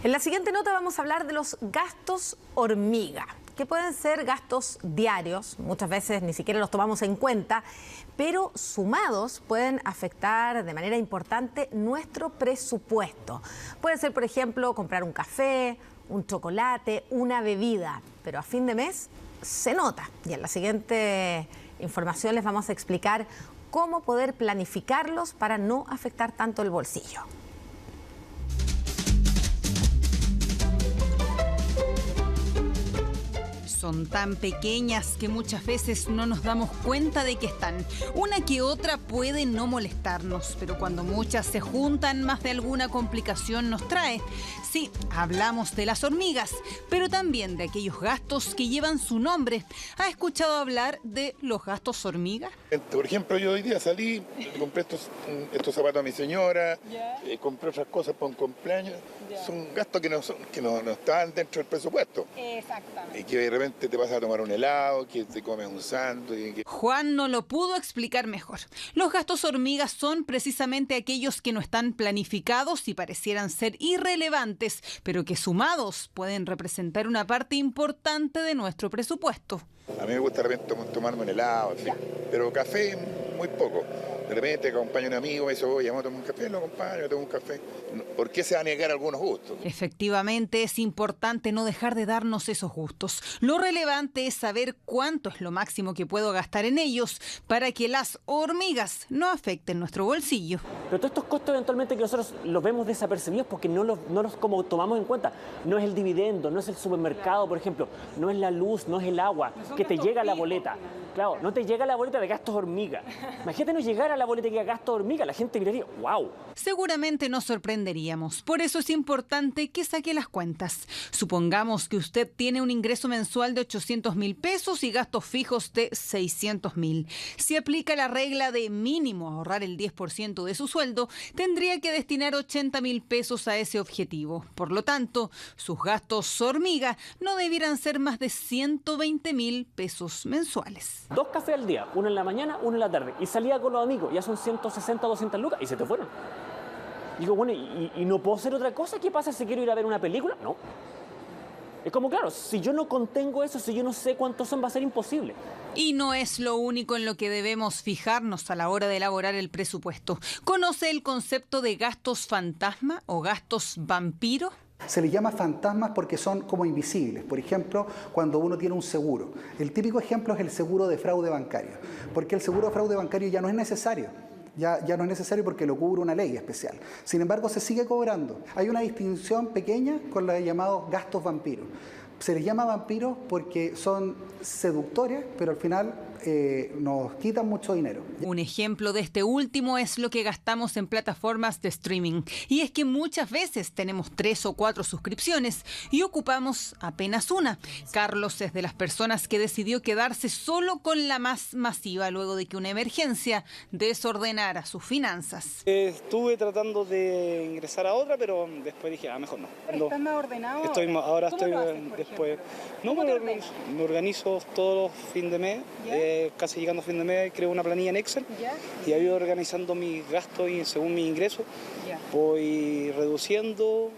En la siguiente nota vamos a hablar de los gastos hormiga, que pueden ser gastos diarios, muchas veces ni siquiera los tomamos en cuenta, pero sumados pueden afectar de manera importante nuestro presupuesto. Puede ser, por ejemplo, comprar un café, un chocolate, una bebida, pero a fin de mes se nota. Y en la siguiente información les vamos a explicar cómo poder planificarlos para no afectar tanto el bolsillo. Son tan pequeñas que muchas veces no nos damos cuenta de que están. Una que otra puede no molestarnos, pero cuando muchas se juntan, más de alguna complicación nos trae. Sí, hablamos de las hormigas, pero también de aquellos gastos que llevan su nombre. ¿Ha escuchado hablar de los gastos hormiga? Por ejemplo, yo hoy día salí, compré estos zapatos a mi señora, compré otras cosas para un cumpleaños. Son gastos que no estaban dentro del presupuesto. Exactamente. Y que de repente te vas a tomar un helado, que te comes un sándwich. Juan no lo pudo explicar mejor. Los gastos hormigas son precisamente aquellos que no están planificados y parecieran ser irrelevantes, pero que sumados pueden representar una parte importante de nuestro presupuesto. A mí me gusta de repente tomarme un helado, en fin, pero café muy poco. De repente acompaño a un amigo, eso, oye, vamos a tomar un café, lo acompaño, tomo un café. ¿Por qué se va a negar algunos gustos? Efectivamente, es importante no dejar de darnos esos gustos. Lo relevante es saber cuánto es lo máximo que puedo gastar en ellos para que las hormigas no afecten nuestro bolsillo. Pero todos estos costos eventualmente que nosotros los vemos desapercibidos porque no los como tomamos en cuenta. No es el dividendo, no es el supermercado, por ejemplo, no es la luz, no es el agua, que te llega la boleta. Claro, no te llega la boleta de gastos hormiga. Imagínate no llegar a la boleta que diga gastos hormiga, la gente miraría, wow. Seguramente nos sorprenderíamos. Por eso es importante que saque las cuentas. Supongamos que usted tiene un ingreso mensual de 800.000 pesos y gastos fijos de 600.000. Si aplica la regla de mínimo ahorrar el 10% de su sueldo, tendría que destinar 80.000 pesos a ese objetivo. Por lo tanto, sus gastos hormiga no debieran ser más de 120.000 pesos mensuales. 2 cafés al día, uno en la mañana, uno en la tarde. Y salía con los amigos, ya son 160, 200 lucas y se te fueron. Digo, bueno, ¿y no puedo hacer otra cosa? ¿Qué pasa si quiero ir a ver una película? No. Es como, claro, si yo no contengo eso, si yo no sé cuántos son, va a ser imposible. Y no es lo único en lo que debemos fijarnos a la hora de elaborar el presupuesto. ¿Conoce el concepto de gastos fantasma o gastos vampiro? Se les llama fantasmas porque son como invisibles. Por ejemplo, cuando uno tiene un seguro. El típico ejemplo es el seguro de fraude bancario. Porque el seguro de fraude bancario ya no es necesario. Ya no es necesario porque lo cubre una ley especial. Sin embargo, se sigue cobrando. Hay una distinción pequeña con los llamados gastos vampiros. Se les llama vampiros porque son seductores, pero al final nos quitan mucho dinero. Un ejemplo de este último es lo que gastamos en plataformas de streaming. Y es que muchas veces tenemos 3 o 4 suscripciones y ocupamos apenas una. Carlos es de las personas que decidió quedarse solo con la más masiva luego de que una emergencia desordenara sus finanzas. Estuve tratando de ingresar a otra, pero después dije, mejor no. ¿Estás más ordenado? Ahora ¿Cómo estoy lo haces, por después. ejemplo? No, me organizo todos los fines de mes. Casi llegando a fin de mes creo una planilla en Excel. ¿Ya? Y ahí voy organizando mis gastos y según mis ingresos voy reduciendo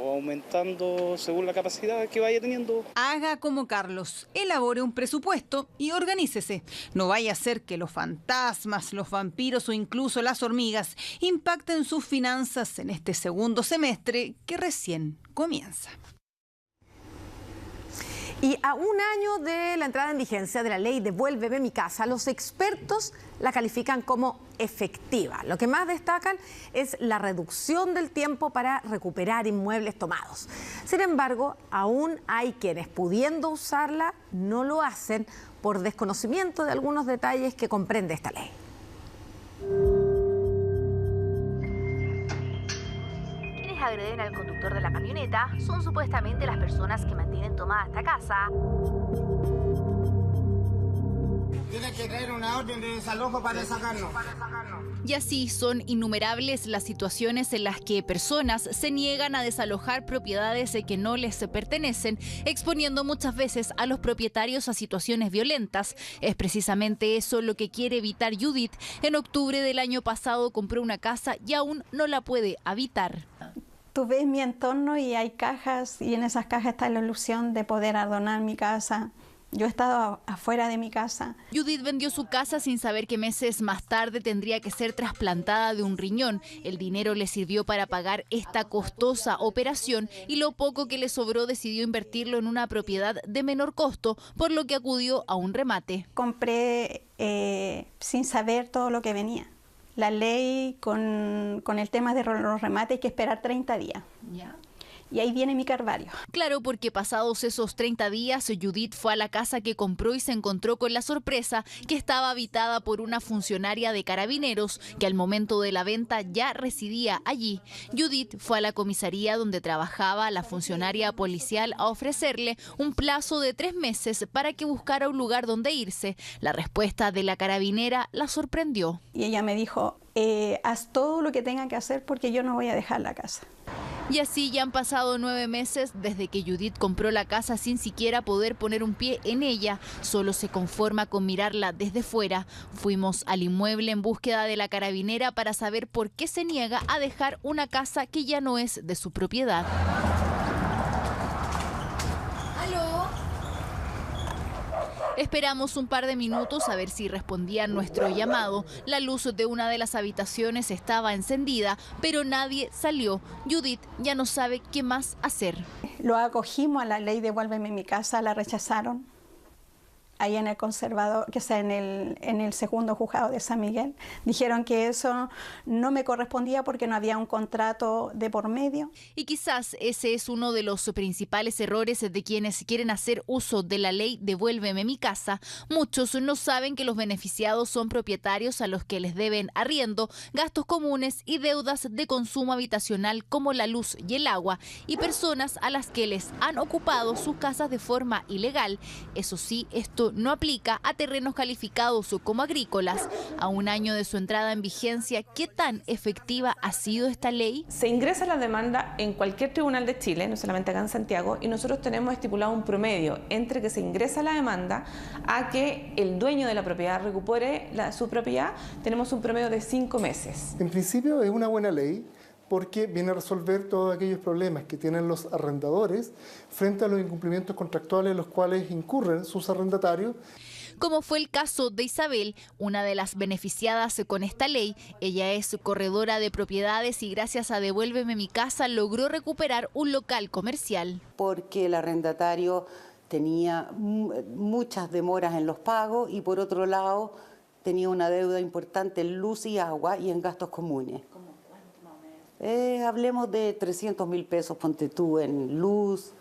o aumentando según la capacidad que vaya teniendo. Haga como Carlos, elabore un presupuesto y organícese. No vaya a ser que los fantasmas, los vampiros o incluso las hormigas impacten sus finanzas en este segundo semestre que recién comienza. Y a un año de la entrada en vigencia de la ley Devuélveme mi casa, los expertos la califican como efectiva. Lo que más destacan es la reducción del tiempo para recuperar inmuebles tomados. Sin embargo, aún hay quienes, pudiendo usarla, no lo hacen por desconocimiento de algunos detalles que comprende esta ley. Agreden al conductor de la camioneta son supuestamente las personas que mantienen tomada esta casa. Tiene que traer una orden de desalojo para sacarnos. Y así son innumerables las situaciones en las que personas se niegan a desalojar propiedades que no les pertenecen, exponiendo muchas veces a los propietarios a situaciones violentas. Es precisamente eso lo que quiere evitar Judith. En octubre del año pasado compró una casa y aún no la puede habitar. tú ves mi entorno y hay cajas, y en esas cajas está la ilusión de poder adornar mi casa. Yo he estado afuera de mi casa. Judith vendió su casa sin saber que meses más tarde tendría que ser trasplantada de un riñón. El dinero le sirvió para pagar esta costosa operación y lo poco que le sobró decidió invertirlo en una propiedad de menor costo, por lo que acudió a un remate. Compré sin saber todo lo que venía. La ley con el tema de los remates hay que esperar 30 días. ¿Ya? Y ahí viene mi calvario. Claro, porque pasados esos 30 días, Judith fue a la casa que compró y se encontró con la sorpresa que estaba habitada por una funcionaria de Carabineros que al momento de la venta ya residía allí. Judith fue a la comisaría donde trabajaba la funcionaria policial a ofrecerle un plazo de 3 meses para que buscara un lugar donde irse. La respuesta de la carabinera la sorprendió. Y ella me dijo, haz todo lo que tenga que hacer porque yo no voy a dejar la casa. Y así ya han pasado 9 meses desde que Judith compró la casa sin siquiera poder poner un pie en ella. Solo se conforma con mirarla desde fuera. Fuimos al inmueble en búsqueda de la carabinera para saber por qué se niega a dejar una casa que ya no es de su propiedad. Esperamos un par de minutos a ver si respondían nuestro llamado. La luz de una de las habitaciones estaba encendida, pero nadie salió. Judith ya no sabe qué más hacer. Lo acogimos a la ley Devuélveme mi casa, la rechazaron. Ahí en el conservador, que sea en el segundo juzgado de San Miguel, dijeron que eso no me correspondía porque no había un contrato de por medio. Y quizás ese es uno de los principales errores de quienes quieren hacer uso de la ley Devuélveme mi casa. Muchos no saben que los beneficiados son propietarios a los que les deben arriendo, gastos comunes y deudas de consumo habitacional como la luz y el agua, y personas a las que les han ocupado sus casas de forma ilegal. Eso sí, esto no aplica a terrenos calificados como agrícolas. A un año de su entrada en vigencia, ¿qué tan efectiva ha sido esta ley? Se ingresa la demanda en cualquier tribunal de Chile, no solamente acá en Santiago, y nosotros tenemos estipulado un promedio entre que se ingresa la demanda a que el dueño de la propiedad recupere su propiedad. Tenemos un promedio de 5 meses. En principio es una buena ley, porque viene a resolver todos aquellos problemas que tienen los arrendadores frente a los incumplimientos contractuales en los cuales incurren sus arrendatarios. Como fue el caso de Isabel, una de las beneficiadas con esta ley. Ella es corredora de propiedades y gracias a Devuélveme mi casa logró recuperar un local comercial. Porque el arrendatario tenía muchas demoras en los pagos y por otro lado tenía una deuda importante en luz y agua y en gastos comunes. Hablemos de 300.000 pesos, ponte tú, en luz,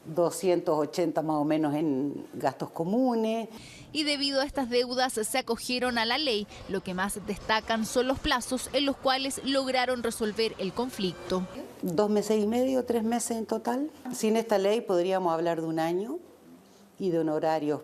280 más o menos en gastos comunes. Y debido a estas deudas se acogieron a la ley. Lo que más destacan son los plazos en los cuales lograron resolver el conflicto. 2 meses y medio, 3 meses en total. Sin esta ley podríamos hablar de un año y de honorarios,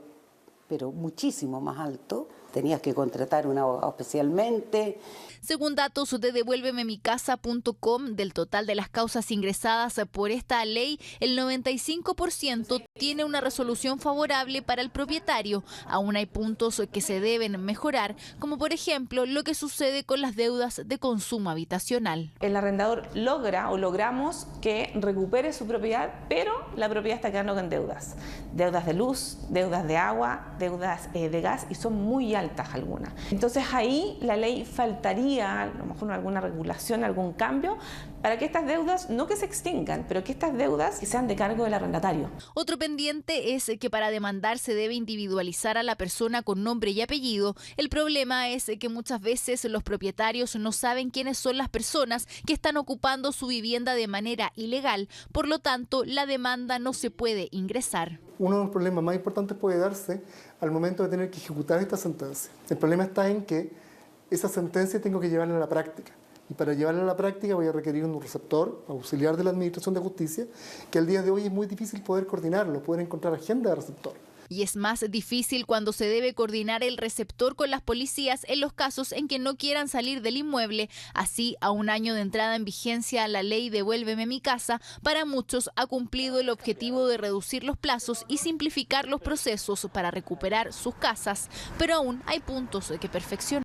pero muchísimo más alto. Tenías que contratar un abogado especialmente. Según datos de devuélvememicasa.com, del total de las causas ingresadas por esta ley, el 95% tiene una resolución favorable para el propietario. Aún hay puntos que se deben mejorar, como por ejemplo lo que sucede con las deudas de consumo habitacional. El arrendador logramos que recupere su propiedad, pero la propiedad está quedando con deudas. Deudas de luz, deudas de agua, deudas de gas, y son muy altas algunas. Entonces ahí la ley faltaría a lo mejor alguna regulación, algún cambio, para que estas deudas, no que se extingan, pero que estas deudas sean de cargo del arrendatario. Otro pendiente es que para demandar se debe individualizar a la persona con nombre y apellido. El problema es que muchas veces los propietarios no saben quiénes son las personas que están ocupando su vivienda de manera ilegal. Por lo tanto, la demanda no se puede ingresar. Uno de los problemas más importantes puede darse al momento de tener que ejecutar esta sentencia. El problema está en que esa sentencia tengo que llevarla a la práctica. Y para llevarla a la práctica voy a requerir un receptor auxiliar de la Administración de Justicia, que al día de hoy es muy difícil poder coordinarlo, poder encontrar agenda de receptor. Y es más difícil cuando se debe coordinar el receptor con las policías en los casos en que no quieran salir del inmueble. Así, a un año de entrada en vigencia la ley Devuélveme mi casa, para muchos ha cumplido el objetivo de reducir los plazos y simplificar los procesos para recuperar sus casas. Pero aún hay puntos que perfeccionar.